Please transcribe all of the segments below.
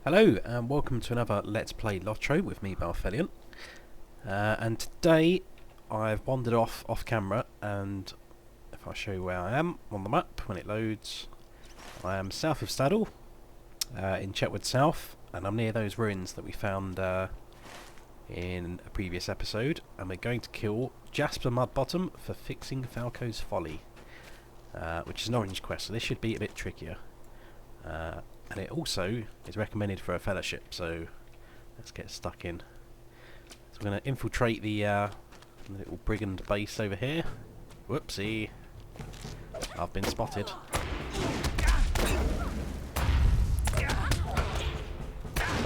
Hello and welcome to another Let's Play LOTRO with me, Balthelion. And today I've wandered off camera, and if I show you where I am on the map when it loads, I am south of Staddle, in Chetwood South, and I'm near those ruins that we found in a previous episode, and we're going to kill Jasper Mudbottom for fixing Falco's folly, which is an orange quest, so this should be a bit trickier. And it also is recommended for a fellowship, so let's get stuck in. So we're going to infiltrate the little brigand base over here. Whoopsie. I've been spotted.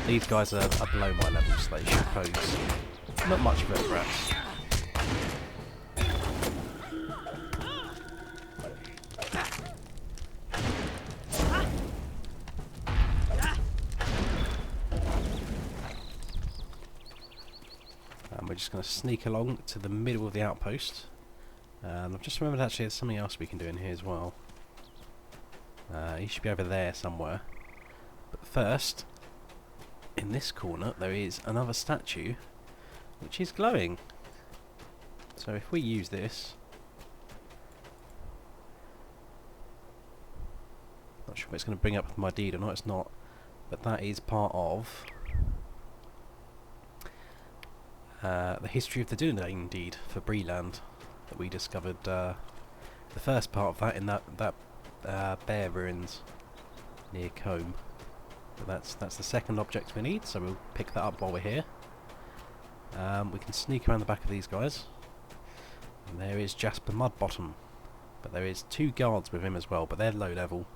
These guys are below my level, so they should pose not much of a threat. We're just going to sneak along to the middle of the outpost, and I've just remembered actually there's something else we can do in here as well. He should be over there somewhere, but first, in this corner there is another statue which is glowing. So if we use this, not sure if it's going to bring up my deed or not. It's not, but that is part of the history of the Dunedain deed for Breeland that we discovered. The first part of that in that bear ruins near Combe. But that's the second object we need, so we'll pick that up while we're here. We can sneak around the back of these guys, and there is Jasper Mudbottom, but there is two guards with him as well, but they're low level,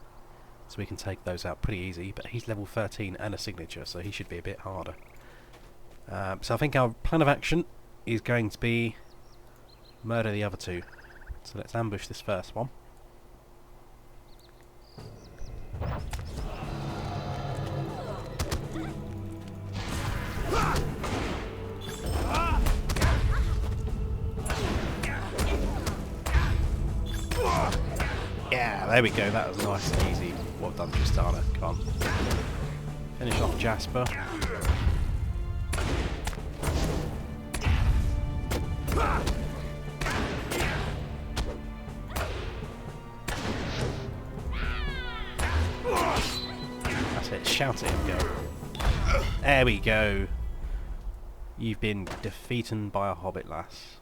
so we can take those out pretty easy. But he's level 13 and a signature, so he should be a bit harder. So I think our plan of action is going to be murder the other two. So let's ambush this first one. Yeah, there we go. That was nice and easy. Well done, Tristana. Come on. Finish off Jasper. That's it, shout at him, girl. There we go. You've been defeated by a hobbit lass.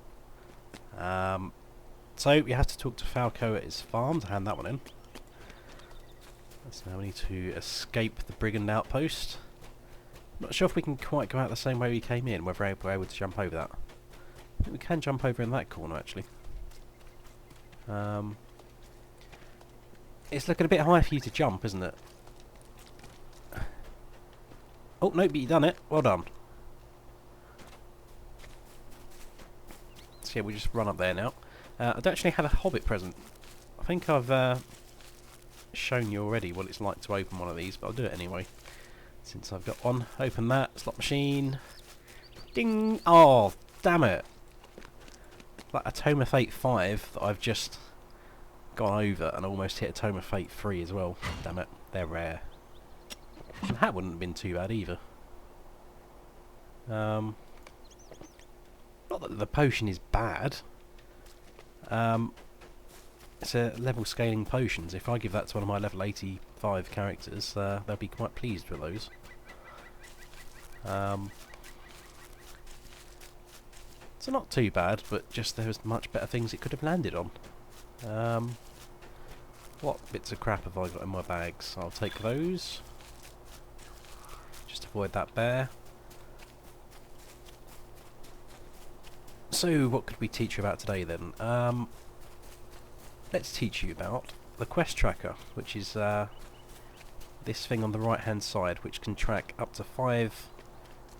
So you have to talk to Falco at his farm to hand that one in. So now we need to escape the brigand outpost. Not sure if we can quite go out the same way we came in, whether we're able to jump over that. I think we can jump over in that corner actually. It's looking a bit high for you to jump, isn't it? Oh no, but you done it. Well done. So yeah, we just run up there now. I don't actually have a Hobbit present. I think I've shown you already what it's like to open one of these, but I'll do it anyway, since I've got one. Open that. Slot machine. Ding! Oh, damn it. Like a Tome of Fate 5 that I've just gone over and almost hit a Tome of Fate 3 as well. Damn it, they're rare. And that wouldn't have been too bad either. Not that the potion is bad. It's a level scaling potions. If I give that to one of my level 85 characters, they'll be quite pleased with those. So not too bad, but just there was much better things it could have landed on. What bits of crap have I got in my bags? I'll take those. Just avoid that bear. So what could we teach you about today then? Let's teach you about the quest tracker, which is this thing on the right hand side, which can track up to 5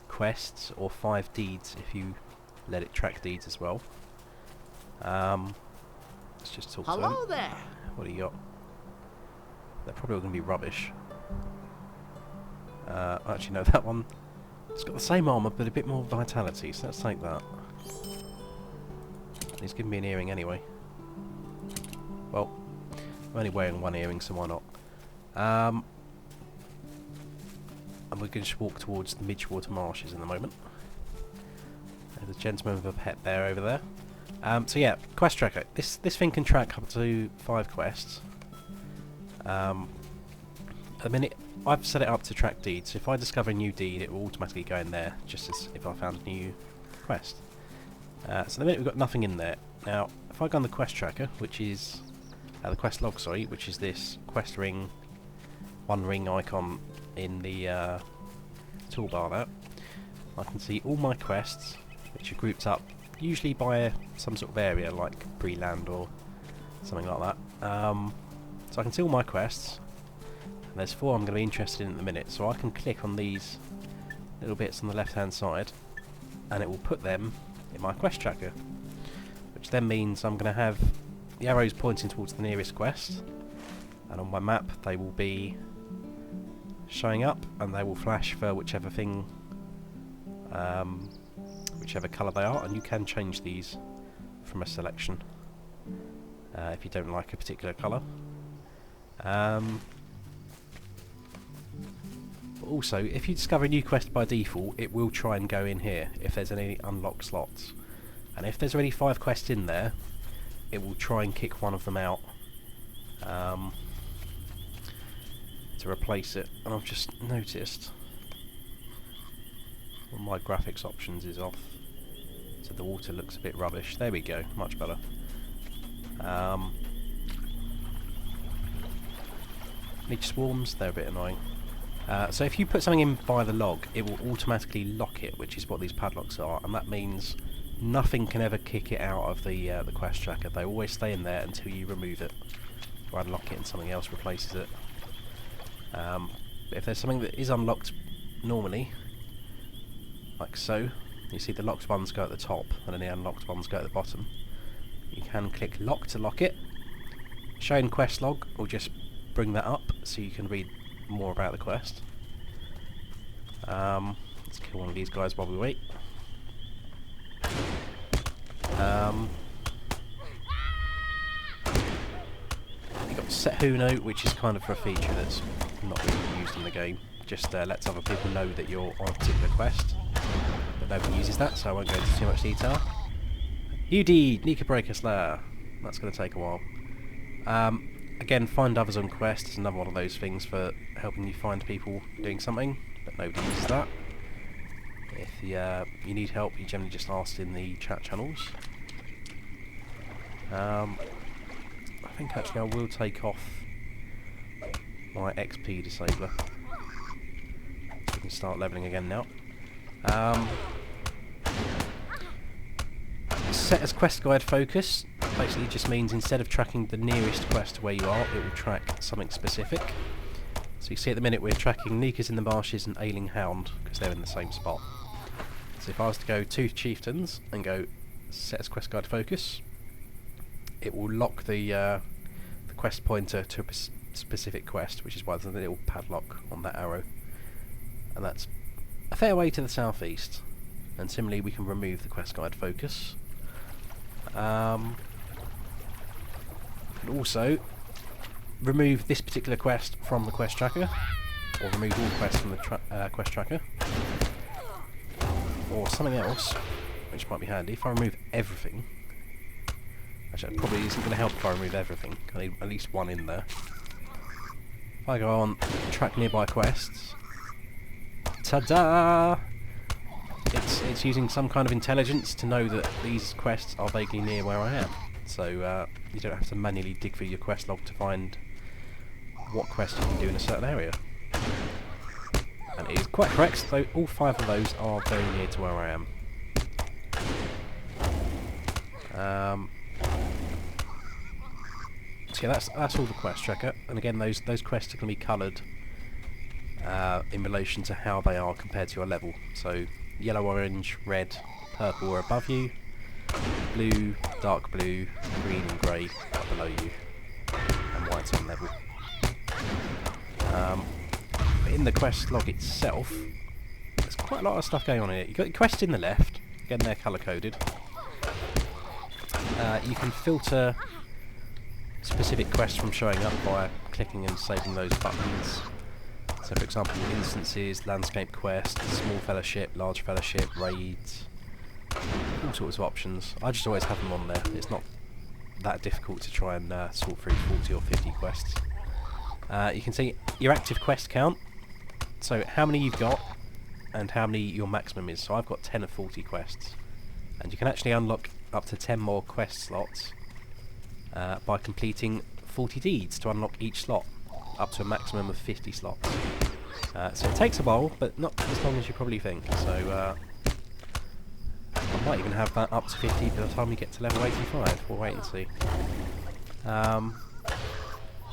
quests or 5 deeds if you let it track deeds as well. Let's just talk to them. Hello there. What do you got? They're probably all going to be rubbish. Actually no, that one, it's got the same armour but a bit more vitality, so let's take that. He's giving me an earring anyway. Well, I'm only wearing one earring, so why not? and we're going to walk towards the Midgewater Marshes in a moment. There's a gentleman with a pet bear over there. So yeah, quest tracker. This thing can track up to 5 quests. At the minute, I've set it up to track deeds. So if I discover a new deed, it will automatically go in there, just as if I found a new quest. So at the minute we've got nothing in there. Now, if I go on the quest tracker, which is the quest log, sorry, which is this quest ring, 1 ring icon in the toolbar there, I can see all my quests, which are grouped up usually by some sort of area like Breeland or something like that. So I can see all my quests, and there's 4 I'm going to be interested in at the minute, so I can click on these little bits on the left hand side and it will put them in my quest tracker, which then means I'm going to have the arrows pointing towards the nearest quest, and on my map they will be showing up and they will flash for whichever thing, whichever colour they are, and you can change these from a selection if you don't like a particular colour. But also, if you discover a new quest by default, it will try and go in here if there's any unlocked slots, and if there's already 5 quests in there, it will try and kick one of them out to replace it. And I've just noticed one of my graphics options is off, so the water looks a bit rubbish. There we go, much better. Midge swarms, they're a bit annoying. So if you put something in by the log, it will automatically lock it, which is what these padlocks are, and that means nothing can ever kick it out of the quest tracker. They always stay in there until you remove it or unlock it and something else replaces it. If there's something that is unlocked normally, like so, you see the locked ones go at the top and then the unlocked ones go at the bottom. You can click lock to lock it. Showing quest log will just bring that up so you can read more about the quest. Let's kill one of these guys while we wait. You've got set who know, which is kind of a feature that's not really used in the game. Just lets other people know that you're on a particular quest, but nobody uses that, so I won't go into too much detail. UD, Nika Breaker Slayer. That's going to take a while. Again, find others on quest is another one of those things for helping you find people doing something, but nobody uses that. If you need help, you generally just ask in the chat channels. I think actually I will take off my XP disabler. So we can start leveling again now. Set as quest guide focus basically just means instead of tracking the nearest quest to where you are, it will track something specific. So you see at the minute we're tracking Nika's in the Marshes and Ailing Hound because they're in the same spot. So if I was to go to Chieftains and go set as quest guide focus, it will lock the quest pointer to a specific quest, which is why there's a little padlock on that arrow. And that's a fair way to the southeast. And similarly we can remove the quest guide focus. And also remove this particular quest from the quest tracker, or remove all quests from the quest tracker, or something else which might be handy. If I remove everything, actually it probably isn't going to help if I remove everything. I need at least one in there. If I go on track nearby quests, ta-da! It's using some kind of intelligence to know that these quests are vaguely near where I am. So you don't have to manually dig through your quest log to find what quest you can do in a certain area. And it is quite correct, though all 5 of those are very near to where I am. So yeah, that's all the quest tracker. And again, those quests are going to be coloured in relation to how they are compared to your level. So yellow, orange, red, purple are above you, blue, dark blue, green and grey are below you, and white's on level. But in the quest log itself, there's quite a lot of stuff going on here. You've got your quests in the left, again they're colour coded. You can filter specific quests from showing up by clicking and saving those buttons. So So for example, instances, landscape quests, small fellowship, large fellowship, raids, all sorts of options. I just always have them on there. It's not that difficult to try and sort through 40 or 50 quests. You can see your active quest count, so how many you've got and how many your maximum is. So I've got 10 of 40 quests, and you can actually unlock up to 10 more quest slots by completing 40 deeds to unlock each slot, up to a maximum of 50 slots. So it takes a while, but not as long as you probably think. So I might even have that up to 50 by the time we get to level 85. We'll wait and see.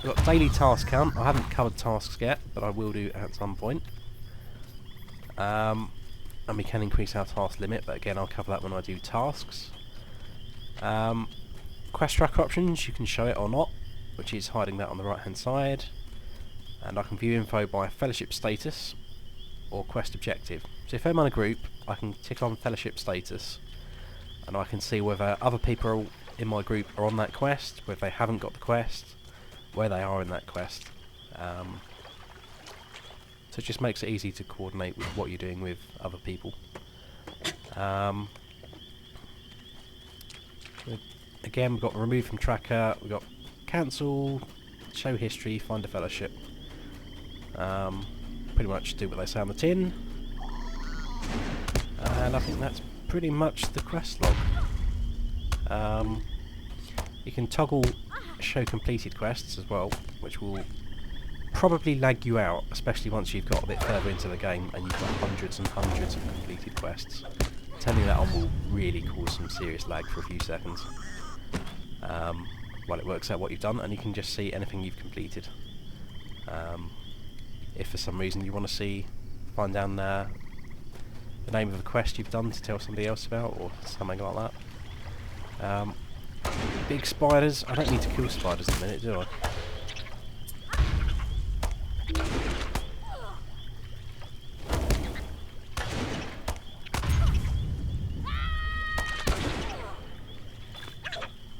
We've got daily task count. I haven't covered tasks yet, but I will do at some point. And we can increase our task limit, but again I'll cover that when I do tasks. Quest tracker options, you can show it or not, which is hiding that on the right hand side. And I can view info by fellowship status or quest objective. So if I'm on a group, I can tick on fellowship status and I can see whether other people in my group are on that quest, whether they haven't got the quest, where they are in that quest. So it just makes it easy to coordinate with what you're doing with other people. Again, we've got remove from tracker, we've got cancel, show history, find a fellowship. Pretty much do what they say on the tin. And I think that's pretty much the quest log. You can toggle show completed quests as well, which will probably lag you out, especially once you've got a bit further into the game and you've got hundreds and hundreds of completed quests. Turning that on will really cause some serious lag for a few seconds while it works out what you've done, and you can just see anything you've completed. If for some reason you want to find down the name of a quest you've done to tell somebody else about, or something like that. Big spiders. I don't need to kill spiders in a minute, do I?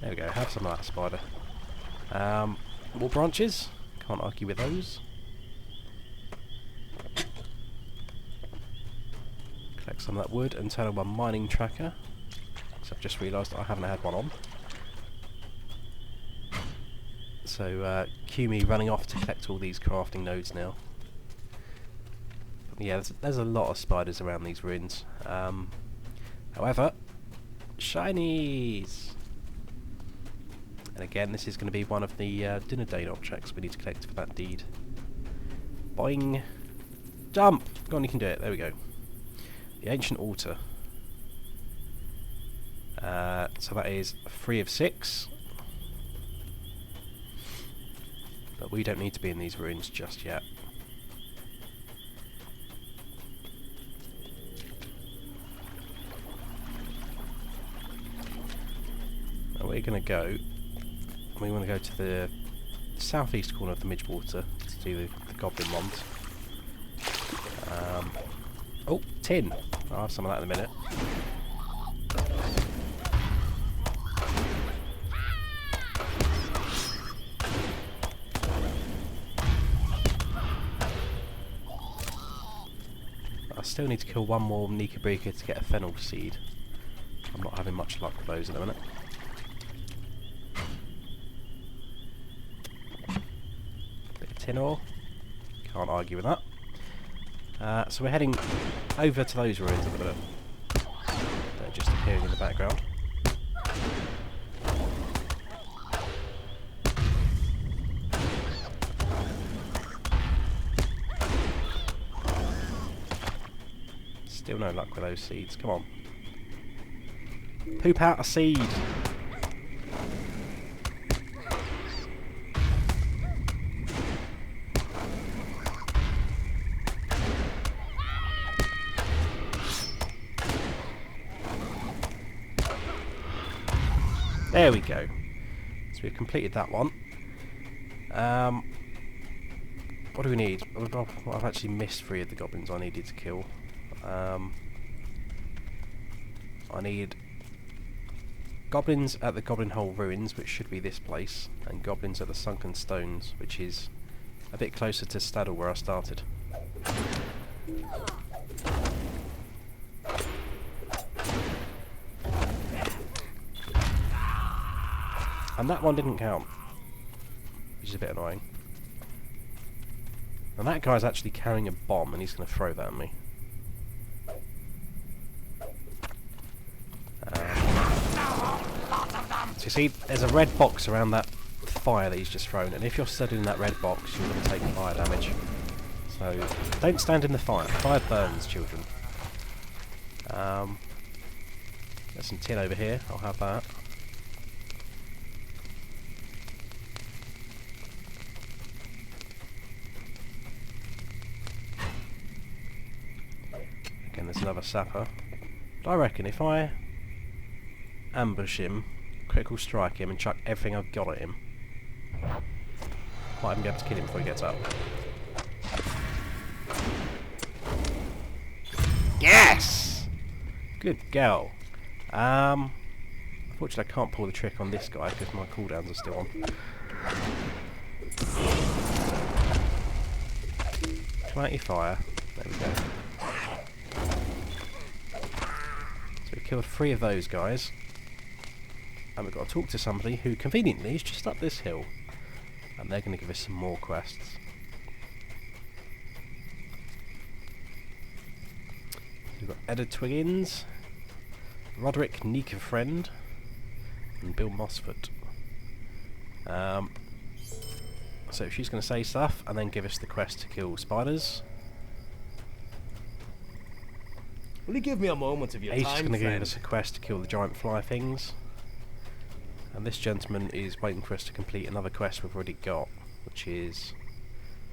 There we go, have some of that spider. More branches, can't argue with those. Collect some of that wood and turn on my mining tracker, because I've just realised I haven't had one on. So cue me running off to collect all these crafting nodes now. But yeah, there's a lot of spiders around these ruins. However, shinies! And again, this is going to be one of the dinner date objects we need to collect for that deed. Boing! Jump! Go on, you can do it. There we go. The ancient altar. So that is 3 of 6. But we don't need to be in these ruins just yet. Now we're going to go. We want to go to the southeast corner of the Midgewater to do the goblin ones. Oh, tin! I'll have some of that in a minute. I still need to kill one more Nikabrika to get a fennel seed. I'm not having much luck with those at the minute. Bit of tin ore. Can't argue with that. So we're heading over to those ruins at the minute. They're just appearing in the background. Still no luck with those seeds, come on. Poop out a seed! There we go. So we've completed that one. What do we need? I've actually missed 3 of the goblins I needed to kill. I need goblins at the Goblin Hole Ruins, which should be this place, and goblins at the Sunken Stones, which is a bit closer to Staddle where I started. And that one didn't count, which is a bit annoying. And that guy's actually carrying a bomb and he's going to throw that at me. So you see, there's a red box around that fire that he's just thrown, and if you're stood in that red box, you're going to take fire damage. So, don't stand in the fire. Fire burns, children. There's some tin over here, I'll have that. Again, there's another sapper. But I reckon if I ambush him, critical strike him, and chuck everything I've got at him, might even be able to kill him before he gets up. Yes! Good girl. Unfortunately I can't pull the trick on this guy because my cooldowns are still on. Come out your fire. There we go. So we killed 3 of those guys. And we've got to talk to somebody who conveniently is just up this hill. And they're going to give us some more quests. We've got Edda Twiggins, Roderick Nika Friend, and Bill Mossford. So she's going to say stuff and then give us the quest to kill spiders. Will you give me a moment of your time, He's just going to give friend? us a quest to kill the giant fly things. And this gentleman is waiting for us to complete another quest we've already got, which is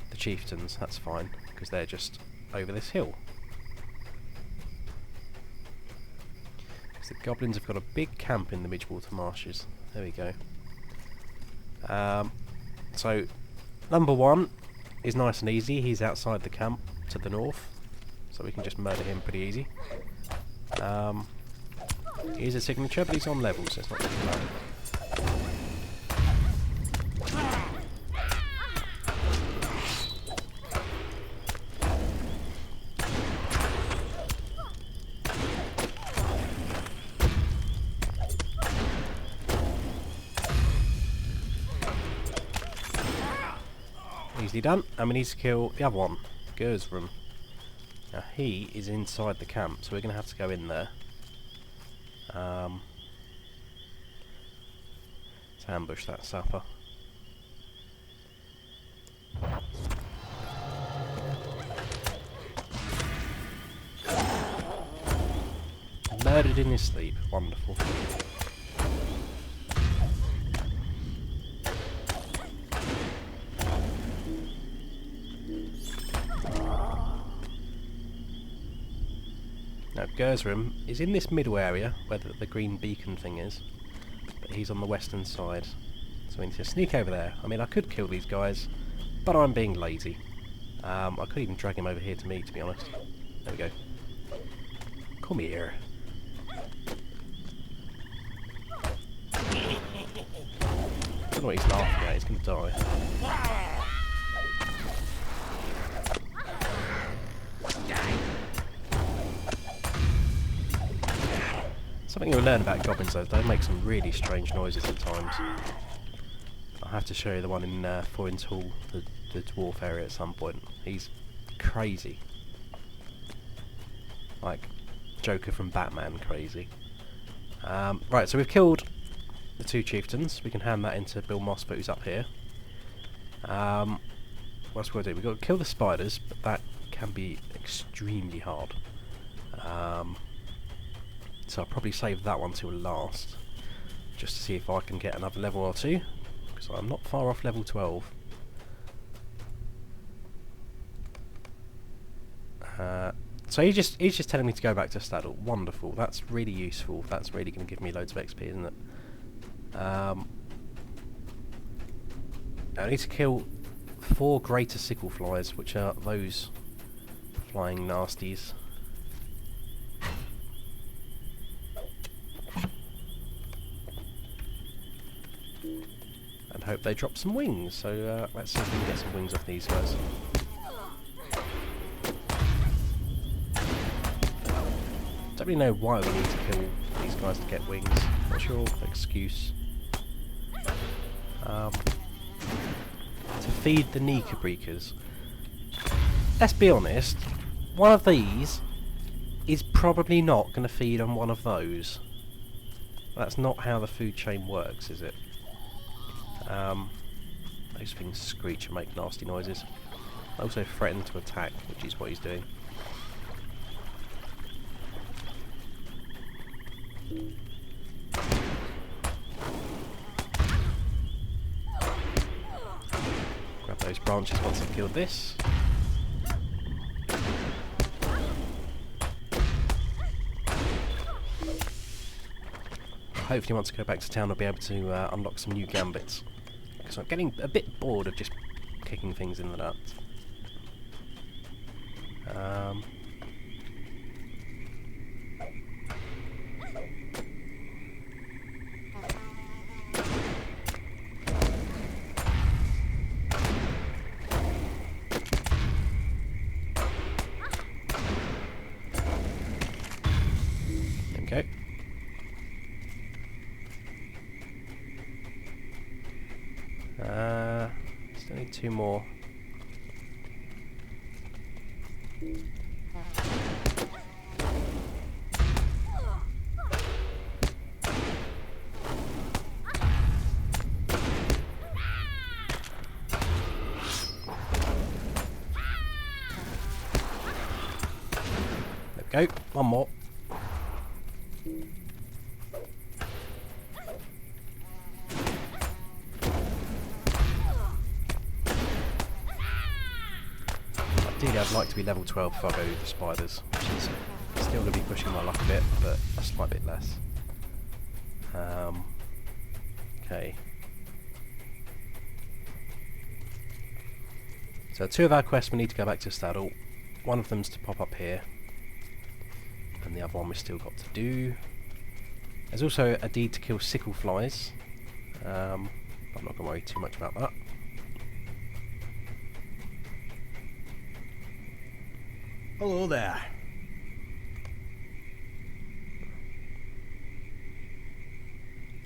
the Chieftains. That's fine, because they're just over this hill. The goblins have got a big camp in the Midgewater Marshes. There we go. So, number 1 is nice and easy. He's outside the camp to the north, so we can just murder him pretty easy. He's a signature, but he's on level, so it's not too bad. Easily done, and we need to kill the other one, Gersrum. Now he is inside the camp, so we're going to have to go in there. To ambush that sapper. Murdered in his sleep, wonderful. Now Gersrum is in this middle area where the green beacon thing is, but he's on the western side, so we need to sneak over there. I mean, I could kill these guys, but I'm being lazy. I could even drag him over here to me, to be honest. There we go. Come here. I don't know what he's laughing at, he's going to die. Something you'll learn about goblins though, they make some really strange noises at times. I'll have to show you the one in Foynes Hall, the dwarf area at some point. He's crazy. Like Joker from Batman crazy. Right, so we've killed the 2 chieftains. We can hand that into Bill Mossford, who's up here. What else we've got to do? We've got to kill the spiders, but that can be extremely hard. So I'll probably save that one till last, just to see if I can get another level or 2, because I'm not far off level 12. So he's just telling me to go back to Staddle. Wonderful. That's really useful. That's really going to give me loads of XP, isn't it? I need to kill 4 greater sickle flies, which are those flying nasties. And hope they drop some wings. So let's see if we can get some wings off these guys. Don't really know why we need to kill these guys to get wings. What's your excuse? To feed the Nika-breakers. Let's be honest, one of these is probably not going to feed on one of those. That's not how the food chain works, is it? Those things screech and make nasty noises. They also threaten to attack, which is what he's doing. Grab those branches once I've killed this. Hopefully once I go back to town I'll be able to unlock some new gambits. Because I'm getting a bit bored of just kicking things in the nuts. Okay. Still need 2 more. There we go, 1 more. Ideally I'd like to be level 12 before I go with the spiders, which is still going to be pushing my luck a bit, but a slight bit less. Okay. So 2 of our quests we need to go back to Staddle. One of them's to pop up here, and the other one we've still got to do. There's also a deed to kill sickle flies. I'm not going to worry too much about that. Hello there.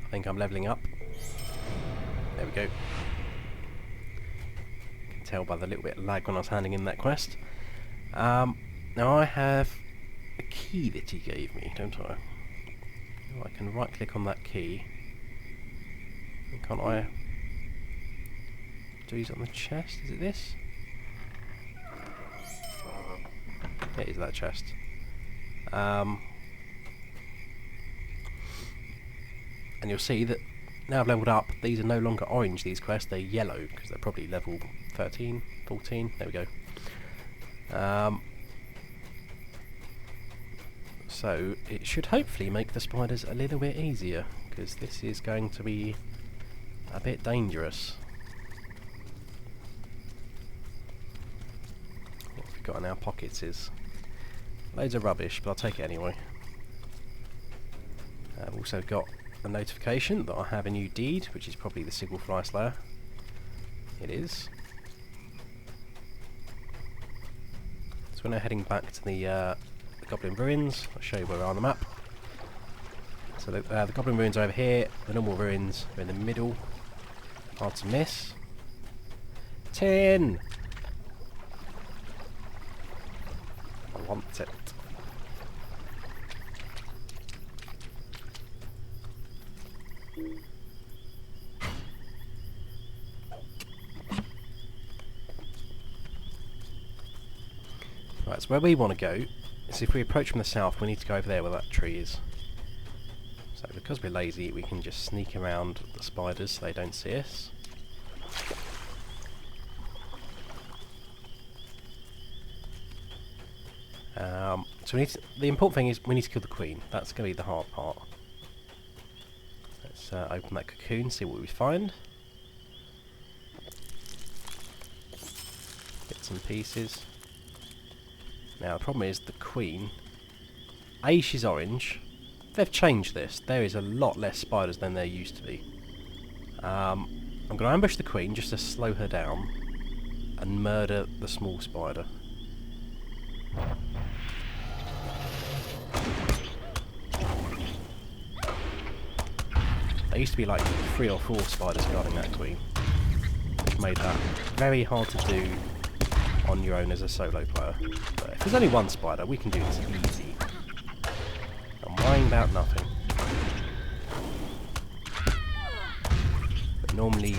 I think I'm levelling up. There we go. You can tell by the little bit of lag when I was handing in that quest. Now I have a key that he gave me, don't I? Oh, I can right click on that key. And can't I do it on the chest? Is it this? It is that chest. And you'll see that now I've leveled up, these are no longer orange, these quests, they're yellow, because they're probably level 13, 14, there we go. So it should hopefully make the spiders a little bit easier, because this is going to be a bit dangerous. What we've got in our pockets is loads of rubbish, but I'll take it anyway. I've also got a notification that I have a new deed, which is probably the Sigil Fly Slayer. It is. So we're now heading back to the Goblin Ruins. I'll show you where we are on the map. So the Goblin Ruins are over here, the normal ruins are in the middle. Hard to miss. 10! I want it. Right, so where we want to go is if we approach from the south, we need to go over there where that tree is. So because we're lazy, we can just sneak around the spiders so they don't see us. So we need to, the important thing is we need to kill the queen. That's going to be the hard part. Let's open that cocoon, see what we find. Bits and pieces. Now the problem is the queen. A, she's orange. They've changed this. There is a lot less spiders than there used to be. I'm going to ambush the queen just to slow her down and murder the small spider. There used to be like 3 or 4 spiders guarding that queen, which made that very hard to do on your own as a solo player. But if there's only one spider, we can do this easy. I'm worrying about nothing. But normally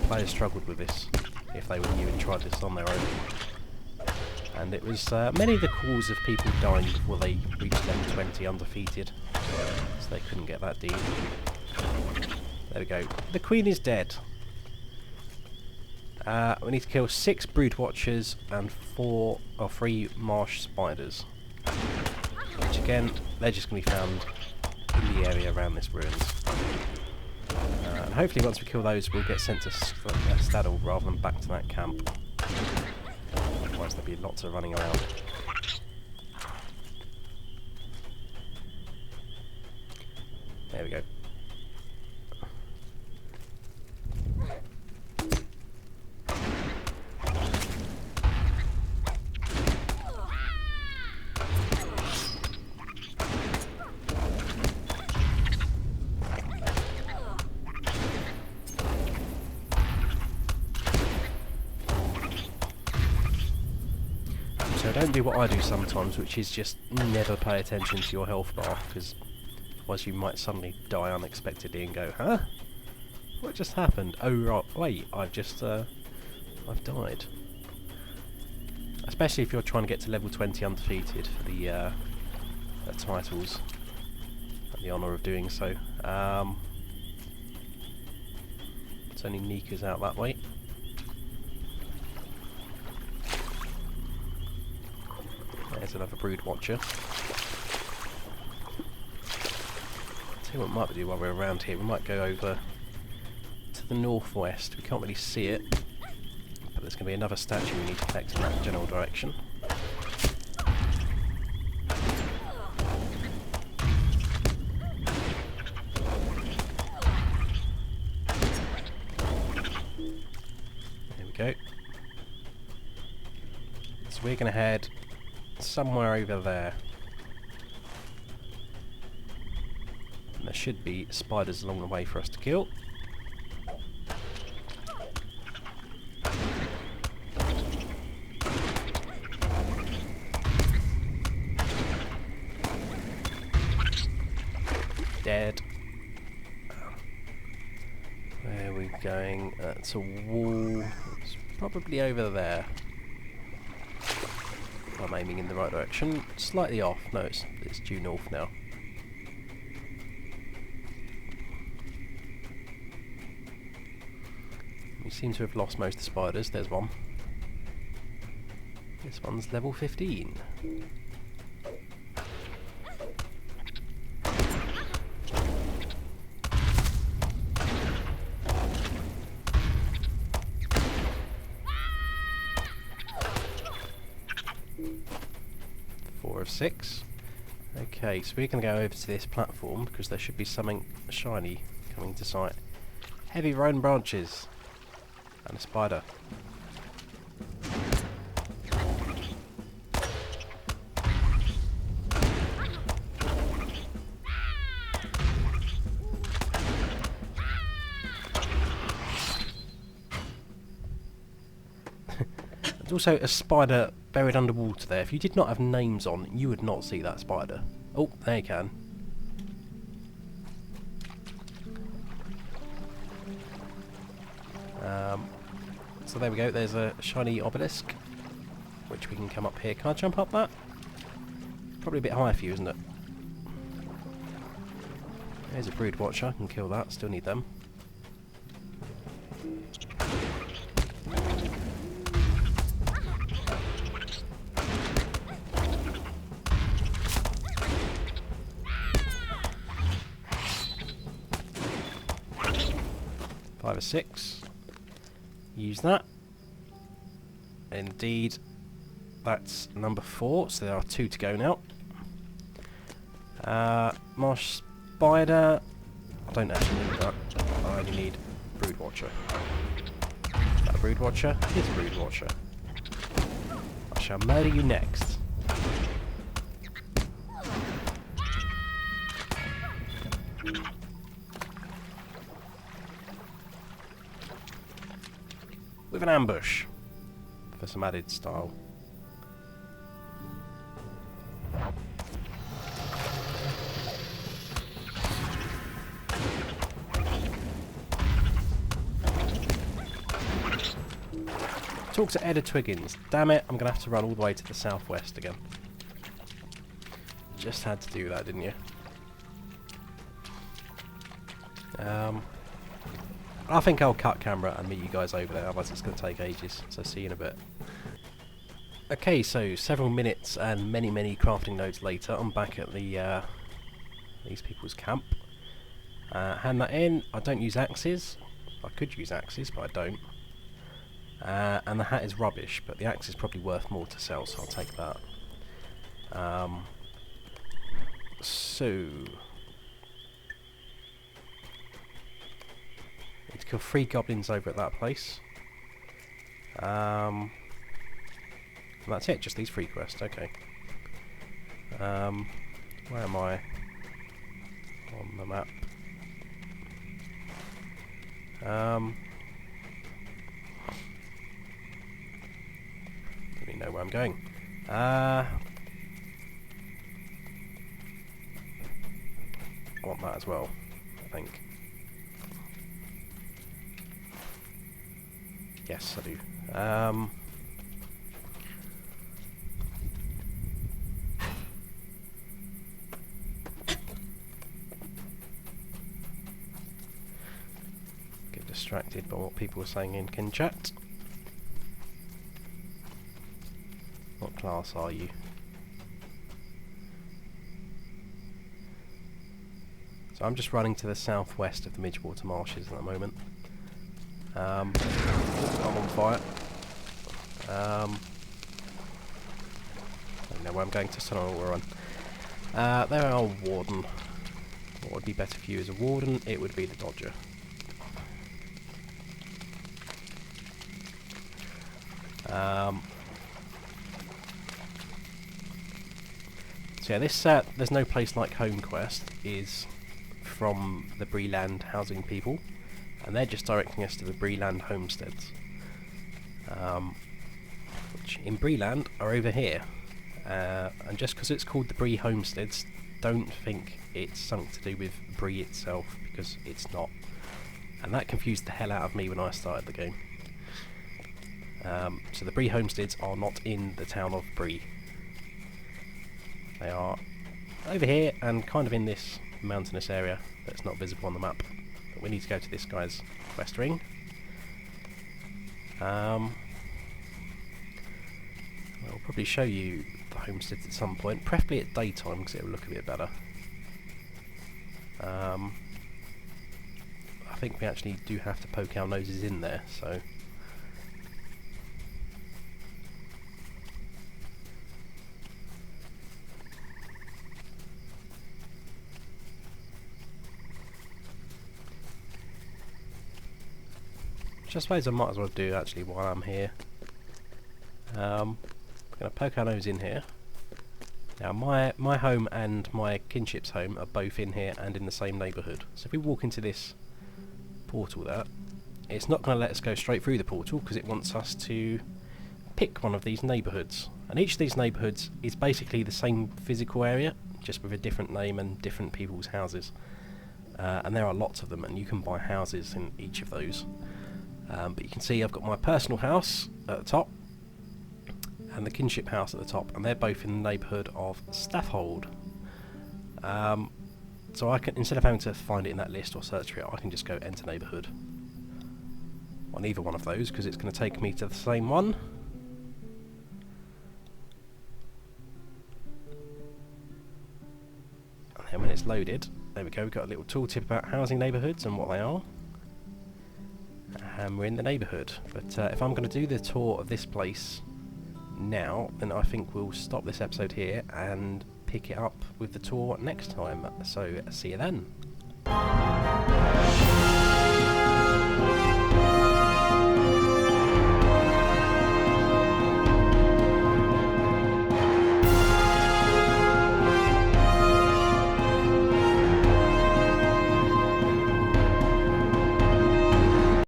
players struggled with this if they were new and tried this on their own. And it was many of the calls of people dying before they reached level 20 undefeated, so they couldn't get that deep. There we go. The queen is dead. We need to kill 6 brood watchers and 3 marsh spiders, which again, they're just going to be found in the area around this ruins. And hopefully once we kill those, we'll get sent to Staddle rather than back to that camp. Otherwise there'll be lots of running around. There we go. So don't do what I do sometimes, which is just never pay attention to your health bar, because otherwise you might suddenly die unexpectedly and go, huh? What just happened? Oh right, wait, I've died. Especially if you're trying to get to level 20 undefeated for the titles, and the honour of doing so. It's only Nika's out that way. There's another brood watcher. See what we might do while we're around here. We might go over to the northwest. We can't really see it, but there's going to be another statue we need to collect in that general direction. There we go. So we're going to head somewhere over there. And there should be spiders along the way for us to kill. Dead. Where are we going? It's a wall. It's probably over there. I'm aiming in the right direction. Slightly off. No, it's due north now. We seem to have lost most of the spiders. There's one. This one's level 15. Of 6. Okay, so we're going to go over to this platform because there should be something shiny coming to sight. Heavy rowan branches and a spider. There's also a spider buried underwater there. If you did not have names on, you would not see that spider. Oh, there you can. So there we go, there's a shiny obelisk, which we can come up here. Can I jump up that? Probably a bit high for you, isn't it? There's a brood watcher, I can kill that, still need them. Five or 6. Use that. Indeed, that's number 4, so there are 2 to go now. Marsh spider. I don't actually need that. I only need brood watcher. Is that a brood watcher? It is a brood watcher. I shall murder you next. with an ambush for some added style. Talk to Edda Twiggins. Damn it, I'm going to have to run all the way to the southwest again. Just had to do that, didn't you? I think I'll cut camera and meet you guys over there, otherwise it's going to take ages, so see you in a bit. Okay, so several minutes and many crafting nodes later, I'm back at the these people's camp. Hand that in. I don't use axes. I could use axes, but I don't. And the hat is rubbish, but the axe is probably worth more to sell, so I'll take that. So... need to kill 3 goblins over at that place. And that's it, just these 3 quests, okay. Where am I on the map? Don't really know where I'm going. I want that as well, I think. Yes, I do. Get distracted by what people are saying in kin chat. What class are you? So I'm just running to the southwest of the Midgewater Marshes at the moment. I'm on fire. I don't know where I'm going to, so I'll run. There are Warden. What would be better for you as a Warden? It would be the Dodger. So yeah, this There's No Place Like Home quest is from the Breeland housing people, and they're just directing us to the Breeland Homesteads, which in Breeland are over here. And just because it's called the Bree Homesteads, don't think it's something to do with Bree itself, because it's not. And that confused the hell out of me when I started the game. So the Bree Homesteads are not in the town of Bree. They are over here and kind of in this mountainous area that's not visible on the map. But we need to go to this guy's quest ring. I'll probably show you the homesteads at some point, preferably at daytime because it'll look a bit better. I think we actually do have to poke our noses in there, so... which I suppose I might as well do actually while I'm here. We're going to poke our nose in here. Now my home and my kinship's home are both in here and in the same neighbourhood. So if we walk into this portal there, it's not going to let us go straight through the portal because it wants us to pick one of these neighbourhoods. And each of these neighbourhoods is basically the same physical area, just with a different name and different people's houses. And there are lots of them, and you can buy houses in each of those. But you can see I've got my personal house at the top and the kinship house at the top, and they're both in the neighbourhood of Staffhold. So I can, instead of having to find it in that list or search for it, I can just go enter neighbourhood on either one of those because it's going to take me to the same one. And then when it's loaded, there we go, we've got a little tooltip about housing neighbourhoods and what they are. And we're in the neighbourhood. But if I'm going to do the tour of this place now, then I think we'll stop this episode here and pick it up with the tour next time. So see you then.